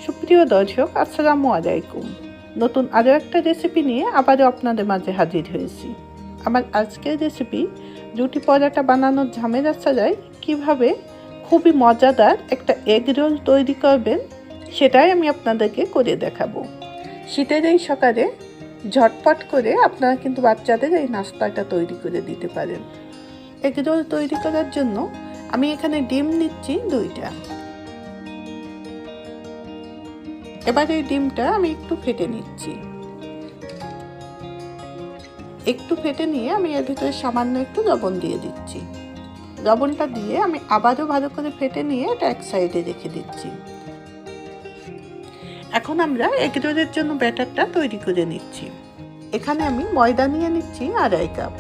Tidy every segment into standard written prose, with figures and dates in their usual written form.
সুপ্রিয় দর্শক, আসসালামু আলাইকুম। নতুন আরও একটা রেসিপি নিয়ে আবারও আপনাদের মাঝে হাজির হয়েছি। আমার আজকের রেসিপি রুটি পরোটা বানানোর ঝামেলা ছাড়াই কীভাবে খুবই মজাদার একটা এগ রোল তৈরি করবেন সেটাই আমি আপনাদেরকে করে দেখাবো। শীতের এই সকালে ঝটপট করে আপনারা কিন্তু বাচ্চাদের এই নাস্তাটা তৈরি করে দিতে পারেন। এগ রোল তৈরি করার জন্য আমি এখানে ডিম নিচ্ছি 2টা। এবার এই ডিমটা আমি একটু ফেটে নিচ্ছি। একটু ফেটে নিয়ে আমি এর ভিতরে সামান্য একটু লবণ দিয়ে দিচ্ছি। লবণটা দিয়ে আমি আবারও ভালো করে ফেটে নিয়ে এটা এক সাইডে রেখে দিচ্ছি। এখন আমরা এগ রোলের জন্য ব্যাটারটা তৈরি করে নিচ্ছি। এখানে আমি ময়দা নিয়ে নিচ্ছি 2.5 কাপ।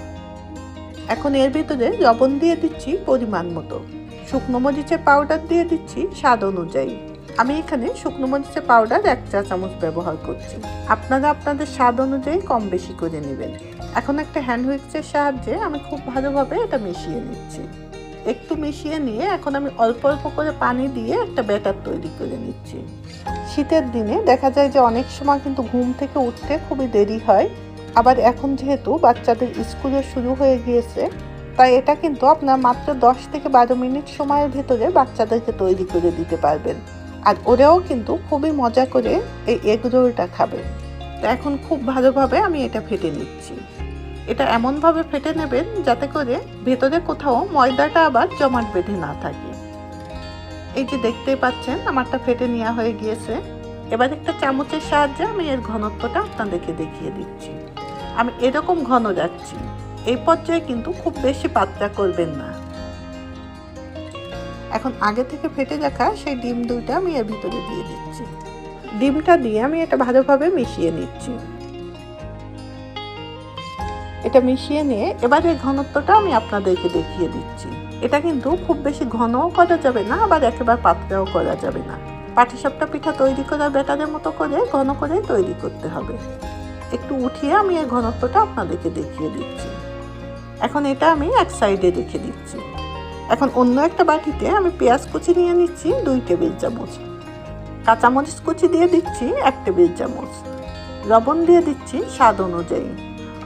এখন এর ভিতরে লবণ দিয়ে দিচ্ছি পরিমাণ মতো। শুকনো মরিচের পাউডার দিয়ে দিচ্ছি স্বাদ অনুযায়ী। আমি এখানে শুকনো মরিচের পাউডার 1 চা চামচ ব্যবহার করছি। আপনারা আপনাদের স্বাদ অনুযায়ী কম বেশি করে নেবেন। এখন একটা হ্যান্ড হুইস্কের সাহায্যে আমি খুব ভালোভাবে এটা মিশিয়ে নিচ্ছি। একটু মিশিয়ে নিয়ে এখন আমি অল্প অল্প করে পানি দিয়ে একটা ব্যাটার তৈরি করে নিচ্ছি। শীতের দিনে দেখা যায় যে অনেক সময় কিন্তু ঘুম থেকে উঠতে খুবই দেরি হয়। আবার এখন যেহেতু বাচ্চাদের স্কুলে শুরু হয়ে গিয়েছে, তাই এটা কিন্তু আপনার মাত্র 10 থেকে 12 মিনিট সময়ের ভেতরে বাচ্চাদেরকে তৈরি করে দিতে পারবেন। আর ওরাও কিন্তু খুবই মজা করে এই এগ রোলটা খাবে। তো এখন খুব ভালোভাবে আমি এটা ফেটে নিচ্ছি। এটা এমনভাবে ফেটে নেবেন যাতে করে ভেতরে কোথাও ময়দাটা আবার জমাট বেঁধে না থাকে। এই যে দেখতেই পাচ্ছেন আমারটা ফেটে নেওয়া হয়ে গিয়েছে। এবার একটা চামচের সাহায্যে আমি এর ঘনত্বটা আপনাদেরকে দেখিয়ে দিচ্ছি। আমি এরকম ঘন যাচ্ছি। এই পর্যায়ে কিন্তু খুব বেশি পাতলা করবেন না। এখন আগে থেকে ফেটে রাখা সেই ডিম 2টা আমি এর ভিতরে দিয়ে দিচ্ছি। ডিমটা দিয়ে আমি এটা ভালোভাবে মিশিয়ে নিচ্ছি। এটা মিশিয়ে নিয়ে এবার এই ঘনত্বটা আমি আপনাদেরকে দেখিয়ে দিচ্ছি। এটা কিন্তু খুব বেশি ঘনও করা যাবে না, আবার একেবারে পাতলাও করা যাবে না। পাটিসাপটা পিঠা তৈরি করার ব্যাটারের মতো করে ঘন করে তৈরি করতে হবে। একটু উঠিয়ে আমি এই ঘনত্বটা আপনাদেরকে দেখিয়ে দিচ্ছি। এখন এটা আমি এক সাইডে রেখে দিচ্ছি। এখন অন্য একটা বাটিতে আমি পেঁয়াজ কুচি নিয়ে নিচ্ছি 2 টেবিল চামচ। কাঁচামরিচ কুচি দিয়ে দিচ্ছি 1 টেবিল চামচ। লবণ দিয়ে দিচ্ছি স্বাদ অনুযায়ী।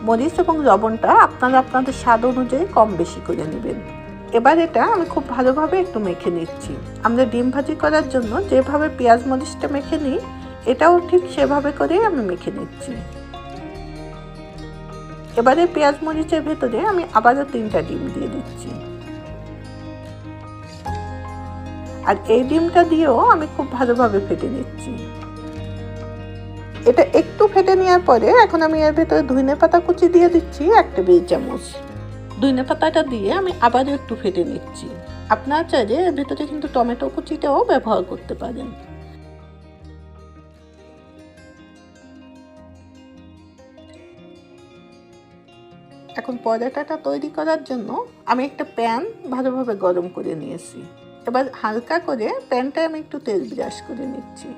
মরিচ এবং লবণটা আপনারা আপনাদের স্বাদ অনুযায়ী কম বেশি করে নেবেন। এবার এটা আমি খুব ভালোভাবে একটু মেখে নিচ্ছি। আমরা ডিম ভাজি করার জন্য যেভাবে পেঁয়াজ মরিচটা মেখে নিই, এটাও ঠিক সেভাবে করেই আমি মেখে নিচ্ছি। এবারে পেঁয়াজ মরিচের ভেতরে আমি আবারও 3টা ডিম দিয়ে দিচ্ছি। আর এই ডিমটা দিয়েও আমি খুব ভালোভাবে ফেটে নিচ্ছি। এটা একটু ফেটে নেওয়ার পরে এখন আমি এর ভেতরে ধনেপাতা কুচি দিয়ে দিচ্ছি 1 টেবিল চামচ। ধনেপাতাটা দিয়ে আমি আবারও একটু ফেটে নিচ্ছি। আপনারা চাইলে এর ভেতরে কিন্তু টমেটো কুচিটাও ব্যবহার করতে পারেন। এখন পরোটাটা তৈরি করার জন্য আমি একটা প্যান ভালোভাবে গরম করে নিয়েছি। এবার হালকা করে প্যানটা আমি একটু তেল ব্রাশ করে নিচ্ছি।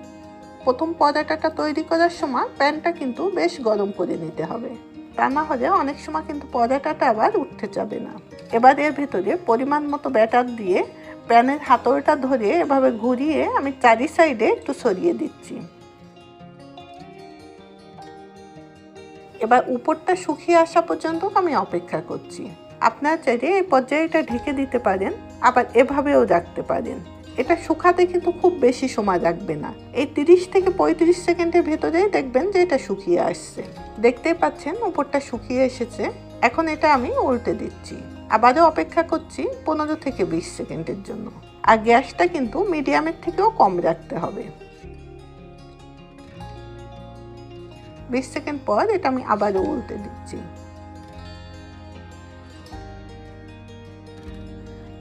প্রথম পরোটাটা তৈরি করার সময় প্যানটা কিন্তু বেশ গরম করে নিতে হবে, তা না হলে অনেক সময় কিন্তু পরোটাটা আবার উঠতে যাবে না। এবার এর ভিতরে পরিমাণ মতো ব্যাটার দিয়ে প্যানের হাতলটা ধরে এভাবে ঘুরিয়ে আমি চারি সাইডে একটু সরিয়ে দিচ্ছি। এবার উপরটা শুকিয়ে আসা পর্যন্ত আমি অপেক্ষা করছি। আপনারা চাইলে এই পর্যায়ে এটা ঢেকে দিতে পারেন, আবার এভাবেও রাখতে পারেন। এটা শুকাতে কিন্তু খুব বেশি সময় লাগবে না। এই 30 থেকে 35 সেকেন্ডের ভেতরেই দেখবেন যে এটা শুকিয়ে আসছে। দেখতেই পাচ্ছেন উপরটা শুকিয়ে এসেছে। এখন এটা আমি উল্টে দিচ্ছি। আবারও অপেক্ষা করছি 15 থেকে 20 সেকেন্ডের জন্য। আর গ্যাসটা কিন্তু মিডিয়ামের থেকেও কম রাখতে হবে। 20 সেকেন্ড পর এটা আমি আবারও উল্টে দিচ্ছি।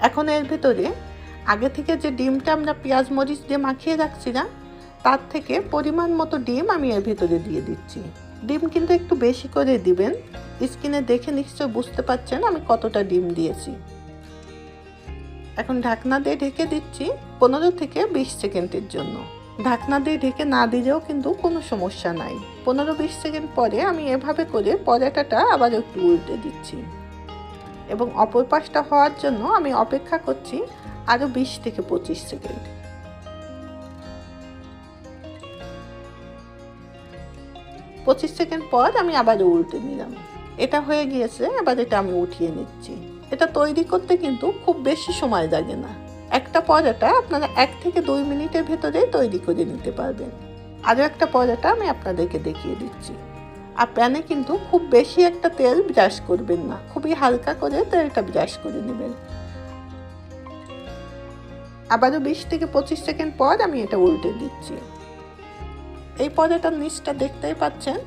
এখন এর ভিতরে আগে থেকে যে ডিমটা আমরা পেঁয়াজ মরিচ দিয়ে মাখিয়ে রাখছিলাম, তার থেকে পরিমাণ মতো ডিম আমি এর ভিতরে দিয়ে দিচ্ছি। ডিম কিন্তু একটু বেশি করে দিবেন। স্ক্রিনে দেখে নিশ্চয় বুঝতে পারছেন আমি কতটা ডিম দিয়েছি। এখন ঢাকনা দিয়ে ঢেকে দিচ্ছি 15 থেকে 20 সেকেন্ডের জন্য। ঢাকনা দিয়ে ঢেকে না দিলেও কিন্তু কোনো সমস্যা নাই। 15-20 সেকেন্ড পরে আমি এভাবে করে পরোটাটা আবার একটু উল্টে দিচ্ছি এবং অপর পাশটা হওয়ার জন্য আমি অপেক্ষা করছি আরও 20 থেকে 25 সেকেন্ড। 25 সেকেন্ড পর আমি আবারও উল্টে নিলাম। এটা হয়ে গিয়েছে, এবার এটা আমি উঠিয়ে নিচ্ছি। এটা তৈরি করতে কিন্তু খুব বেশি সময় লাগে না। একটা পরোটা আপনারা 1 থেকে 2 মিনিটের ভেতরেই তৈরি করে নিতে পারবেন। আরও একটা পরোটা আমি আপনাদেরকে দেখিয়ে দিচ্ছি। আর প্যানে কিন্তু খুব বেশি একটা তেল ব্রাশ করবেন না, খুবই হালকা করে তেলটা ব্রাশ করে নেবেন। আবারও 20 থেকে 25 সেকেন্ড পর আমি এটা উল্টে দিচ্ছি। এই পরোটার নিচটা দেখতেই পাচ্ছেন।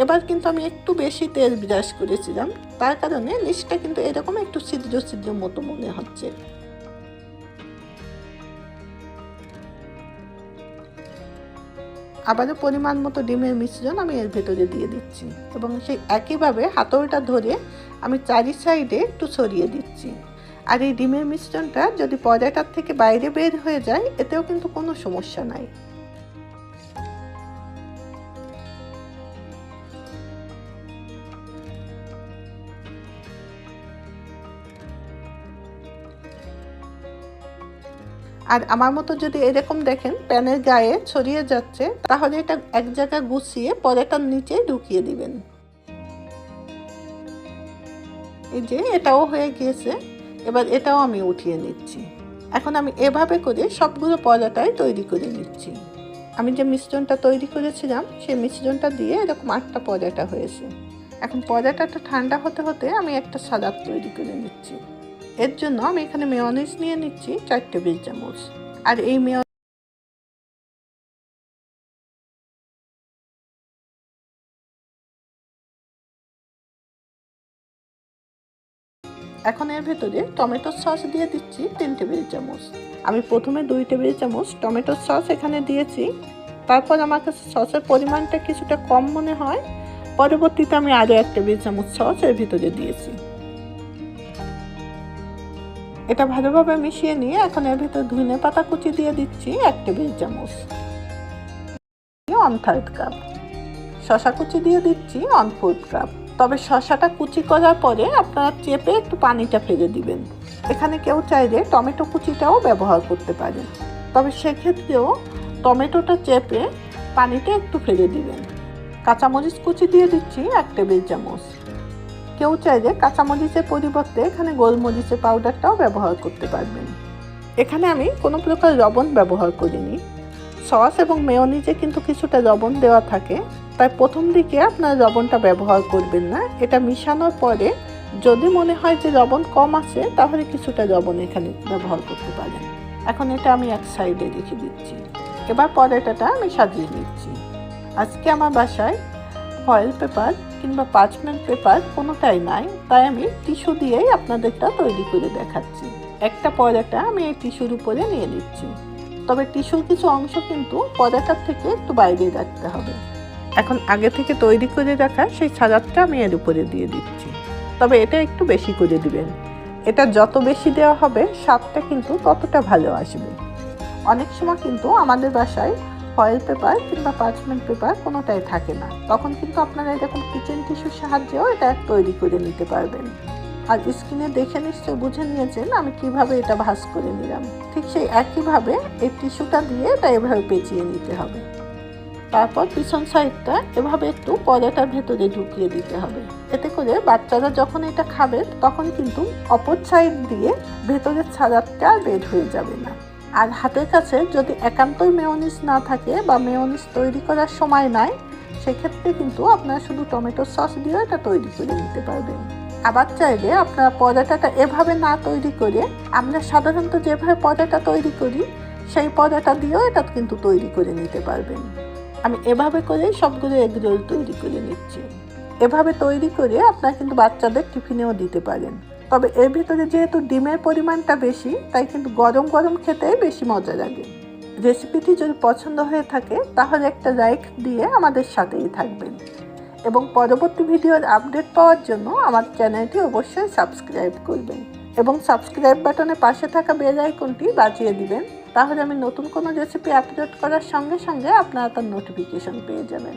এবার কিন্তু আমি একটু বেশি তেল ব্রাশ করেছিলাম, তার কারণে নিচটা কিন্তু এরকম একটু ছিদ্র ছিদ্র মতো মনে হচ্ছে। আবারও পরিমাণ মতো ডিমের মিশ্রণ আমি এর ভেতরে দিয়ে দিচ্ছি এবং সেই একইভাবে হাতলটা ধরে আমি চারি সাইডে একটু ছড়িয়ে দিচ্ছি। আর এই ডিমের মিশ্রণটা যদি পরোটার থেকে বাইরে বের হয়ে যায়, এতেও কিন্তু কোনো সমস্যা নাই। আর আমার মতো যদি এরকম দেখেন প্যানের গায়ে ছড়িয়ে যাচ্ছে, তাহলে এটা এক জায়গায় গুছিয়ে পরোটার নিচে ঢুকিয়ে দিবেন। এই যে এটাও হয়ে গিয়েছে, এবার এটাও আমি উঠিয়ে নিচ্ছি। এখন আমি এভাবে করে সবগুলো পরোটাই তৈরি করে নিচ্ছি। আমি যে মিশ্রণটা তৈরি করেছিলাম সেই মিশ্রণটা দিয়ে এরকম 8টা পরোটা হয়েছে। এখন পরোটাটা ঠান্ডা হতে হতে আমি একটা সালাদ তৈরি করে নিচ্ছি। এর জন্য আমি এখানে মেয়োনিজ নিয়ে নিচ্ছি 4 টেবিল চামচ। আর এই এখন এর ভেতরে টমেটো সস দিয়ে দিচ্ছি 3 টেবিল চামচ। আমি প্রথমে 2 টেবিল চামচ টমেটো সস এখানে দিয়েছি, তারপর আমার কাছে সসের পরিমাণটা কিছুটা কম মনে হয়, পরবর্তীতে আমি আরও 1 টেবিল চামচ সস এর ভিতরে দিয়েছি। এটা ভালোভাবে মিশিয়ে নিয়ে এখন এর ভিতরে ধনে পাতা কুচি দিয়ে দিচ্ছি 1 টেবিল চামচ, 1/3 কাপ। শসা কুচি দিয়ে দিচ্ছি 1/4 কাপ। তবে শসাটা কুচি করার পরে আপনারা চেপে একটু পানিটা ফেলে দিবেন। এখানে কেউ চাইলে টমেটো কুচিটাও ব্যবহার করতে পারেন, তবে সেক্ষেত্রেও টমেটোটা চেপে পানিটা একটু ফেলে দিবেন। কাঁচামরিচ কুচি দিয়ে দিচ্ছি 1 টেবিল চামচ। কেউ চাইলে কাঁচামরিচের পরিবর্তে এখানে গোলমরিচের পাউডারটাও ব্যবহার করতে পারবেন। এখানে আমি কোনো প্রকার লবণ ব্যবহার করিনি। সস এবং মেয়োনিজে কিন্তু কিছুটা লবণ দেওয়া থাকে, তাই প্রথম দিকে আপনারা লবণটা ব্যবহার করবেন না। এটা মিশানোর পরে যদি মনে হয় যে লবণ কম আছে, তাহলে কিছুটা লবণ এখানে ব্যবহার করতে পারেন। এখন এটা আমি এক সাইডে রেখে দিচ্ছি। এবার পরোটাটা আমি সাজিয়ে নিচ্ছি। আজকে আমার বাসায় ফয়েল পেপার কিংবা পার্চমেন্ট পেপার কোনোটাই নাই, তাই আমি টিস্যু দিয়েই আপনাদেরটা তৈরি করে দেখাচ্ছি। একটা পরোটা আমি এই টিস্যুর উপরে নিয়ে নিচ্ছি, তবে টিস্যুর কিছু অংশ কিন্তু পরোটার থেকে একটু বাইরে রাখতে হবে। এখন আগে থেকে তৈরি করে রাখা সেই সালাদটা আমি এর উপরে দিয়ে দিচ্ছি, তবে এটা একটু বেশি করে দিবেন। এটা যত বেশি দেওয়া হবে স্বাদটা কিন্তু ততটা ভালো আসবে। অনেক সময় কিন্তু আমাদের বাসায় ফয়েল পেপার কিংবা পার্চমেন্ট পেপার কোনোটাই থাকে না, তখন কিন্তু আপনারা এরকম কিচেন টিস্যুর সাহায্যেও এটা তৈরি করে নিতে পারবেন। আর স্ক্রিনে দেখে নিশ্চয়ই বুঝে নিয়েছেন আমি কিভাবে এটা ভাঁজ করে নিলাম। ঠিক সেই একইভাবে এই টিস্যুটা দিয়ে এটা এভাবে পেঁচিয়ে নিতে হবে। তারপর পিছন সাইডটা এভাবে একটু পরোটার ভেতরে ঢুকিয়ে দিতে হবে। এতে করে বাচ্চারা যখন এটা খাবে তখন কিন্তু অপর সাইড দিয়ে ভেতরের সালাদটা বের হয়ে যাবে না। আর হাতের কাছে যদি একান্তই মেয়োনিজ না থাকে বা মেয়োনিজ তৈরি করার সময় নাই, সেক্ষেত্রে কিন্তু আপনারা শুধু টমেটো সস দিয়েও এটা তৈরি করে নিতে পারবেন। আবার চাইলে আপনারা পরোটাটা এভাবে না তৈরি করে আমরা সাধারণত যেভাবে পরোটা তৈরি করি সেই পরোটা দিয়েও এটা কিন্তু তৈরি করে নিতে পারবেন। আমি এভাবে করেই সবগুলো এগ রোল তৈরি করে নিচ্ছি। এভাবে তৈরি করে আপনারা কিন্তু বাচ্চাদের টিফিনেও দিতে পারেন। তবে এর ভিতরে যেহেতু ডিমের পরিমাণটা বেশি, তাই কিন্তু গরম গরম খেতে বেশি মজা লাগে। রেসিপিটি যদি পছন্দ হয়ে থাকে তাহলে একটা লাইক দিয়ে আমাদের সাথেই থাকবেন এবং পরবর্তী ভিডিওর আপডেট পাওয়ার জন্য আমার চ্যানেলটি অবশ্যই সাবস্ক্রাইব করবেন এবং সাবস্ক্রাইব বাটনের পাশে থাকা বেল আইকনটি বাজিয়ে দিবেন। তাহলে আমি নতুন কোনো রেসিপি আপলোড করার সঙ্গে সঙ্গে আপনারা তার নোটিফিকেশন পেয়ে যাবেন।